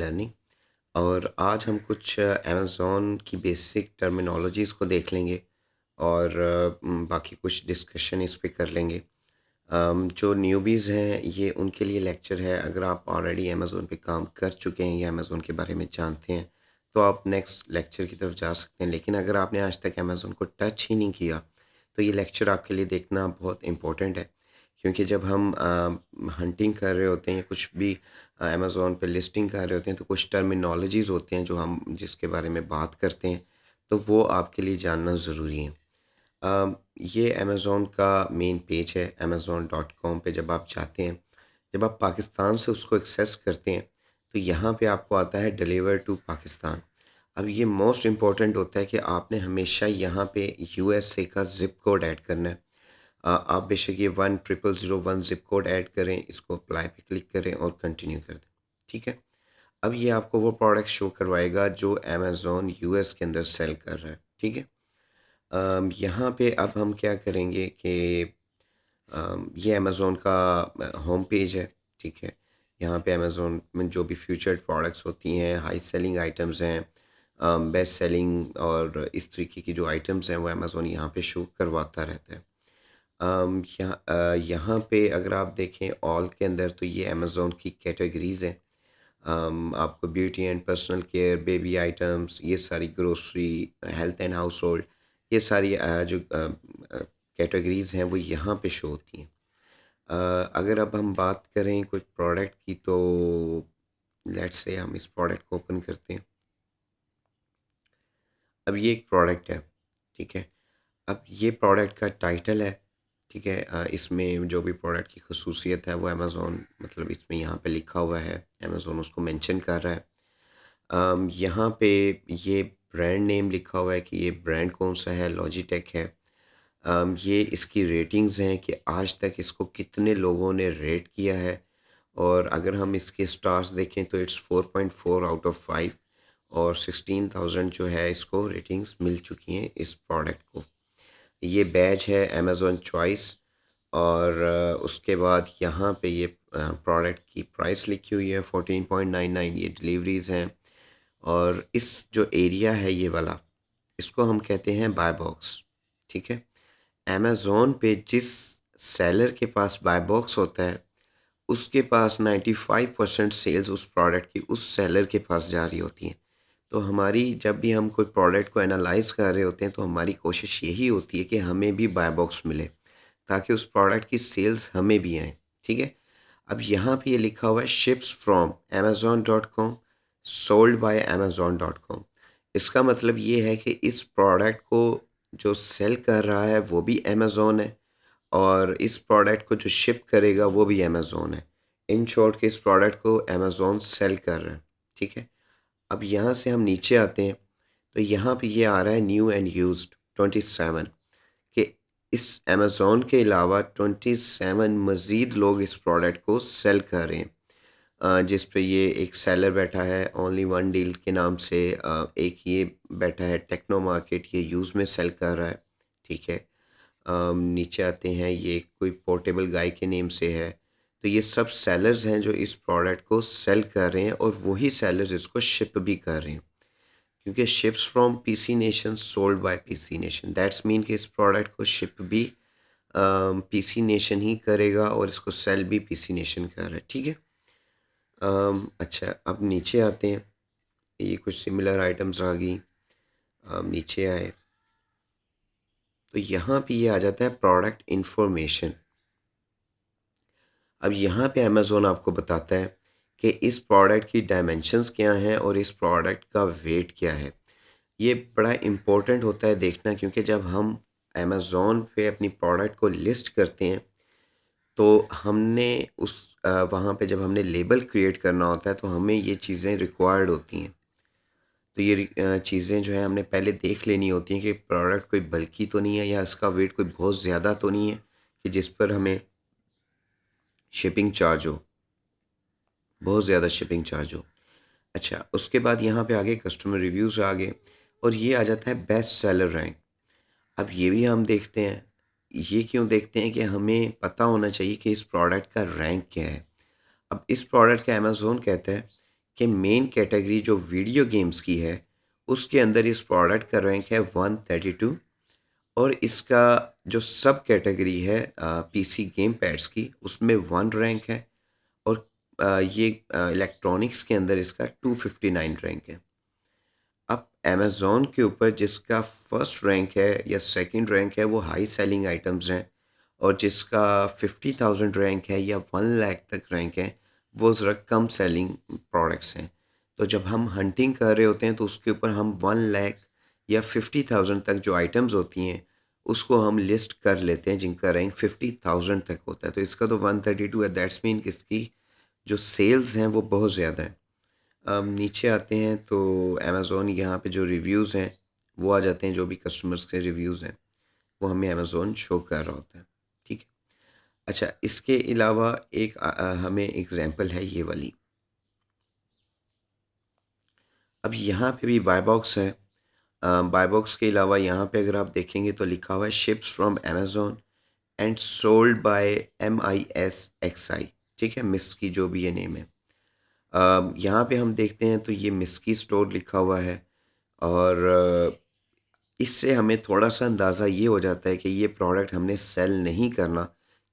Learning. और आज हम कुछ अमेज़न की बेसिक टर्मिनोलॉजीज़ को देख लेंगे और बाकी कुछ डिस्कशन इस पे कर लेंगे। जो न्यूबीज़ हैं ये उनके लिए लेक्चर है। अगर आप ऑलरेडी अमेज़न पे काम कर चुके हैं या अमेज़न के बारे में जानते हैं तो आप नेक्स्ट लेक्चर की तरफ जा सकते हैं। लेकिन अगर आपने आज तक अमेज़न को टच ही नहीं किया तो ये लेक्चर आपके लिए देखना बहुत इम्पोर्टेंट है। क्योंकि जब हम हंटिंग कर रहे होते हैं या कुछ भी अमेज़न पे लिस्टिंग कर रहे होते हैं तो कुछ टर्मिनोलॉजीज़ होते हैं जो हम जिसके बारे में बात करते हैं, तो वो आपके लिए जानना ज़रूरी है। ये अमेज़न का मेन पेज है amazon.com पे जब आप जाते हैं, जब आप पाकिस्तान से उसको एक्सेस करते हैं, तो यहाँ पे आपको आता है डिलीवर टू पाकिस्तान। अब ये मोस्ट इम्पोर्टेंट होता है कि आपने हमेशा यहाँ पे यूएसए का ज़िप कोड ऐड करना है। आप बेशक ये 10001 ज़िप कोड ऐड करें, इसको अप्लाई पे क्लिक करें और कंटिन्यू कर दें, ठीक है? अब ये आपको वो प्रोडक्ट शो करवाएगा जो अमेज़न यूएस के अंदर सेल कर रहा है, ठीक है? यहाँ पे अब हम क्या करेंगे कि ये अमेज़न का होम पेज है, ठीक है? यहाँ पे अमेज़न में जो भी फीचर्ड प्रोडक्ट्स होती हैं, हाई सेलिंग आइटम्स हैं, बेस्ट सेलिंग और इस तरीके की जो आइटम्स हैं वो अमेज़न यहाँ पे शो करवाता रहता है। यहाँ पे अगर आप देखें ऑल के अंदर तो ये अमेज़न की कैटेगरीज़ हैं। आपको beauty and personal care, baby items, ये सारी grocery, health and house hold, ये सारी जो कैटेगरीज़ हैं वो यहाँ पे शो होती हैं। अगर अब हम बात करें कुछ प्रोडक्ट की तो लेट्स से हम इस प्रोडक्ट को ओपन करते हैं। अब ये एक प्रोडक्ट है, ठीक है? अब ये प्रोडक्ट का टाइटल है, ठीक है? इसमें जो भी प्रोडक्ट की खसूसियत है वो अमेज़न मतलब इसमें यहाँ पे लिखा हुआ है, अमेज़न उसको मेंशन कर रहा है। यहाँ पे ये ब्रांड नेम लिखा हुआ है कि ये ब्रांड कौन-सा है, लॉजिटेक है। ये इसकी रेटिंग्स हैं कि आज तक इसको कितने लोगों ने रेट किया है और अगर हम इसके स्टार्स देखें तो इट्स 4.4 आउट ऑफ 5 और 16,000 जो है इसको रेटिंग्स मिल चुकी हैं इस प्रोडक्ट को। ये बैच है अमेज़न चॉइस और उसके बाद यहाँ पे ये प्रोडक्ट की प्राइस लिखी हुई है 14.99, ये डिलीवरीज़ हैं और इस जो एरिया है ये वाला, इसको हम कहते हैं बाय बॉक्स, ठीक है? अमेज़न पे जिस सेलर के पास बाय बॉक्स होता है, उसके पास 95% सेल्स उस प्रोडक्ट की उस सेलर के पास जा रही होती हैं। तो हमारी जब भी हम कोई प्रोडक्ट को एनालाइज़ कर रहे होते हैं, तो हमारी कोशिश यही होती है कि हमें भी बाय बॉक्स मिले, ताकि उस प्रोडक्ट की सेल्स हमें भी आएँ, ठीक है? अब यहाँ पे ये लिखा हुआ है ships from amazon.com sold by amazon.com। इसका मतलब ये है कि इस प्रोडक्ट को जो सेल कर रहा है वो भी अमेज़न है और इस प्रोडक्ट को जो शिप करेगा वो भी अमेज़न है। इन शॉर्ट कि इस प्रोडक्ट को अमेज़न सेल कर रहा है, ठीक है? अब यहाँ से हम नीचे आते हैं, तो यहाँ पे ये आ रहा है न्यू एंड यूज्ड 27 कि इस अमेज़न के अलावा 27 मज़ीद लोग इस प्रोडक्ट को सेल कर रहे हैं। जिस पे ये एक सेलर बैठा है ओनली वन डील के नाम से, एक ये बैठा है टेक्नो मार्केट, ये यूज़ में सेल कर रहा है, ठीक है? नीचे आते हैं ये कोई पोर्टेबल गाय के नेम से है। तो ये सब सेलर्स हैं जो इस प्रोडक्ट को सेल कर रहे हैं और वही सेलर्स इसको शिप भी कर रहे हैं। क्योंकि ships from PC nation sold by PC nation, that's mean कि इस प्रोडक्ट को शिप भी पीसी नेशन ही करेगा और इसको सेल भी पीसी नेशन कर रहा है, ठीक है? अच्छा, अब नीचे आते हैं। ये कुछ सिमिलर आइटम्स आ गई। नीचे आए तो यहाँ पे ये आ जाता है प्रोडक्ट इन्फॉर्मेशन। अब यहाँ पे अमेज़न आपको बताता है कि इस प्रोडक्ट की डायमेंशंस क्या हैं और इस प्रोडक्ट का वेट क्या है। ये बड़ा इम्पोर्टेंट होता है देखना, क्योंकि जब हम अमेज़न पे अपनी प्रोडक्ट को लिस्ट करते हैं तो हमने वहाँ पे जब हमने लेबल क्रिएट करना होता है तो हमें ये चीज़ें रिक्वायर्ड होती हैं। तो ये चीज़ें जो है हमने पहले देख लेनी होती हैं कि प्रोडक्ट कोई बल्की तो नहीं है या इसका वेट कोई बहुत ज़्यादा तो नहीं है कि जिस पर हमें शिपिंग चार्ज हो, बहुत ज़्यादा शिपिंग चार्ज हो। अच्छा, उसके बाद यहाँ पे आगे कस्टमर रिव्यूज़ आ गए और ये आ जाता है बेस्ट सेलर रैंक। अब ये भी हम देखते हैं, ये क्यों देखते हैं कि हमें पता होना चाहिए कि इस प्रोडक्ट का रैंक क्या है। अब इस प्रोडक्ट का अमेज़न कहता है कि मेन कैटेगरी जो वीडियो गेम्स की है उसके अंदर इस प्रोडक्ट का रैंक है 132 और इसका जो सब कैटेगरी है पीसी गेम पैड्स की उसमें 1 रैंक है और ये इलेक्ट्रॉनिक्स के अंदर इसका 259 रैंक है। अब अमेज़न के ऊपर जिसका फर्स्ट रैंक है या सेकंड रैंक है वो हाई सेलिंग आइटम्स हैं और जिसका 50,000 रैंक है या 1 लाख तक रैंक है वो ज़रा कम सेलिंग प्रोडक्ट्स हैं। तो जब हम हंटिंग कर रहे होते हैं तो उसके ऊपर हम 1 लाख या 50,000 तक जो आइटम्स होती हैं उसको हम लिस्ट कर लेते हैं जिनका रैंक 50,000 तक होता है। तो इसका तो 132 है, दैट्स मीन कि इसकी जो सेल्स हैं वो बहुत ज़्यादा हैं। नीचे आते हैं तो अमेज़न यहाँ पे जो रिव्यूज़ हैं वो आ जाते हैं, जो भी कस्टमर्स के रिव्यूज़ हैं वो हमें अमेज़न शो कर रहा होता है। ठीक है। अच्छा, इसके अलावा एक हमें एग्जांपल है ये वाली। अब यहाँ पे भी बाय बॉक्स है। बाय बॉक्स के अलावा यहाँ पे अगर आप देखेंगे तो लिखा हुआ है ships from Amazon and sold by MISXI। ठीक है, मिस की जो भी ये नेम है। यहाँ पे हम देखते हैं तो ये मिस्की स्टोर लिखा हुआ है और इससे हमें थोड़ा-सा अंदाज़ा ये हो जाता है कि ये प्रोडक्ट हमने सेल नहीं करना,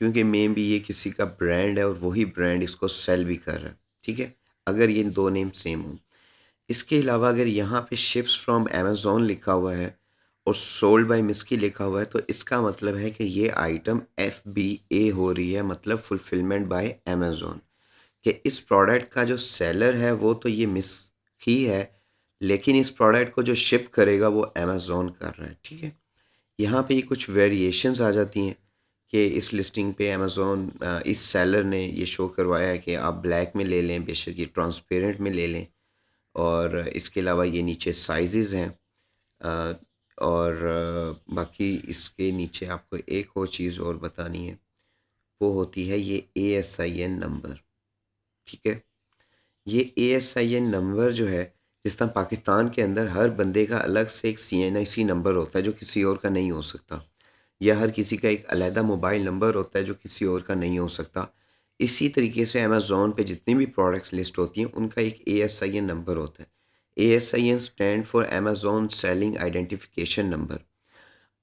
क्योंकि मे बी ये किसी का ब्रांड है और वही ब्रांड इसको सेल भी कर रहा है। ठीक है? अगर ये 2 नेम सेम हों। इसके अलावा अगर यहाँ पे शिप्स फ्रॉम अमेज़न लिखा हुआ है और सोल्ड बाय मिस्की लिखा हुआ है तो इसका मतलब है कि ये आइटम FBA हो रही है, मतलब फुलफिलमेंट बाय अमेज़न। कि इस प्रोडक्ट का जो सेलर है वो तो ये मिस ही है, लेकिन इस प्रोडक्ट को जो शिप करेगा वो अमेज़न कर रहा है। ठीक है? यहाँ पे ये कुछ वेरिएशंस आ जाती हैं कि इस लिस्टिंग पे अमेज़न इस सेलर ने ये शो करवाया है कि आप ब्लैक में ले लें, बेशक ये ट्रांसपेरेंट में ले लें और इसके अलावा ये नीचे साइज़ेज़ हैं। अ, और बाकी इसके नीचे आपको एक और चीज़ और बतानी है, वो होती है ये ASIN नंबर। ठीक है? ये ASIN नंबर जो है, जिस तरह पाकिस्तान के अंदर हर बंदे का अलग से एक CNIC नंबर होता है जो किसी और का नहीं हो सकता, या हर किसी का एक अलहदा मोबाइल नंबर होता है जो किसी और का नहीं हो सकता। इसी तरीके से अमेज़न पे जितनी भी प्रोडक्ट्स लिस्ट होती हैं उनका एक ASIN नंबर होता है। ASIN stand for Amazon selling identification number.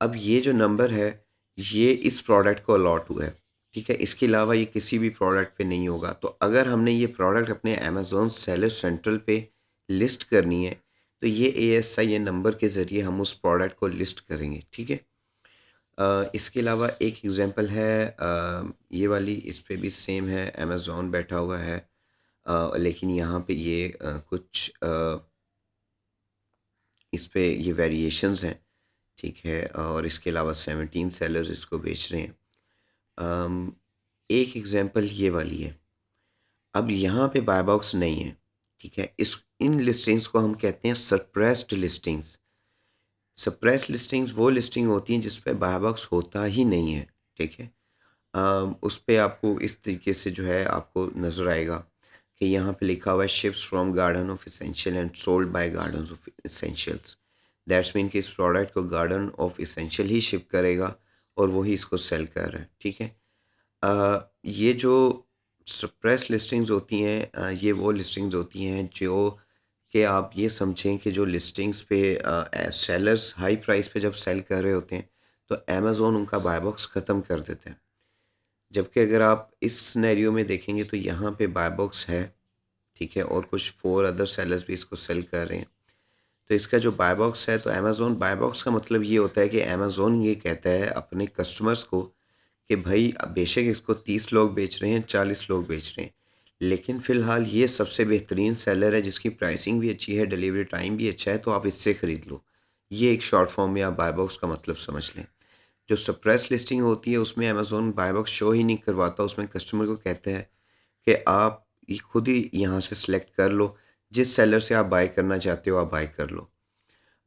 अब ये जो नंबर है, ये इस प्रोडक्ट को अलॉट हुआ है, ठीक है? इसके अलावा ये किसी भी प्रोडक्ट पे नहीं होगा। तो अगर हमने ये प्रोडक्ट अपने अमेज़न सेलर सेंट्रल पे लिस्ट करनी है, तो ये ASIN नंबर के ज़रिए हम उस प्रोडक्ट को लिस्ट करेंगे, ठीक है? इसके अलावा एक एग्ज़ाम्पल है ये वाली, इस पे भी सेम है, अमेज़न बैठा हुआ है लेकिन यहाँ पे ये कुछ इस पे ये वेरिएशंस हैं, ठीक है? और इसके अलावा 17 सेलर्स इसको बेच रहे हैं। अम, एक एग्जांपल ये वाली है। अब यहाँ पे बाय बॉक्स नहीं है, ठीक है? इस इन लिस्टिंग्स को हम कहते हैं सप्रेस्ड लिस्टिंग्स। सप्रेस्ड लिस्टिंग्स वो लिस्टिंग होती हैं जिस पे बाय बॉक्स होता ही नहीं है, ठीक है? उस पे आपको इस तरीके से जो है आपको नज़र आएगा कि यहाँ पे लिखा हुआ है ships from garden of essential and sold by garden of essentials. That's mean कि इस प्रोडक्ट को garden of essential he ship करेगा और वही इसको सेल कर रहा है, ठीक है? ये जो सप्रेस लिस्टिंग्स होती हैं ये वो लिस्टिंग्स होती हैं जो कि आप ये समझें कि जो लिस्टिंग्स पे सेलर्स हाई प्राइस पे जब सेल कर रहे होते हैं तो अमेज़न उनका बाय बॉक्स ख़त्म कर देता है। जबकि अगर आप इस सिनेरियो में देखेंगे तो यहाँ पे बाय बॉक्स है, ठीक है? और कुछ 4 अदर सेलर्स भी इसको सेल कर रहे हैं। तो इसका जो बाय बॉक्स है, तो अमेज़न बाय बॉक्स का मतलब ये होता है कि अमेज़न ये कहता है अपने कस्टमर्स को कि भाई बेशक इसको 30 लोग बेच रहे हैं, 40 लोग बेच रहे हैं, लेकिन फ़िलहाल ये सबसे बेहतरीन सेलर है जिसकी प्राइसिंग भी अच्छी है, डिलीवरी टाइम भी अच्छा है, तो आप इससे ख़रीद लो। ये एक शॉर्ट फॉर्म में आप बाय बॉक्स का मतलब समझ लें। जो सप्रेस लिस्टिंग होती है उसमें अमेज़न बाय बॉक्स शो ही नहीं करवाता, उसमें कस्टमर को कहते हैं कि आप ये खुद ही यहाँ से सिलेक्ट कर लो, जिस सेलर से आप बाय करना चाहते हो आप बाय कर लो।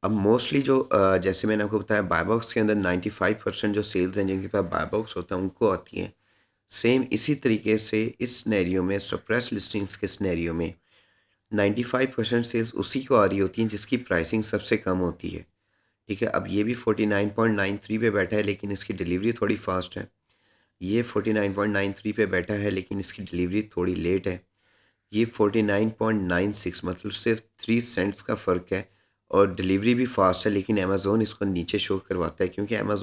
अब मोस्टली जो जैसे मैंने आपको बताया बाय बॉक्स के अंदर 95% जो सेल्स हैं जिनके पास बाय बॉक्स होता है उनको आती हैं। सेम इसी तरीके से इस सिनेरियो में सप्रेस लिस्टिंग्स के सिनेरियो में 95% सेल्स उसी को आ रही होती हैं जिसकी प्राइसिंग सबसे कम होती है। ठीक है? अब ये भी 49.93 पे बैठा है लेकिन इसकी डिलीवरी थोड़ी फ़ास्ट है। ये 49.93 पे बैठा है लेकिन इसकी डिलीवरी थोड़ी लेट है। ये 49.96 मतलब सिर्फ 3 सेंट्स का फ़र्क है और डिलीवरी भी फ़ास्ट है, लेकिन अमेज़न इसको नीचे शो करवाता है क्योंकि अमेज़न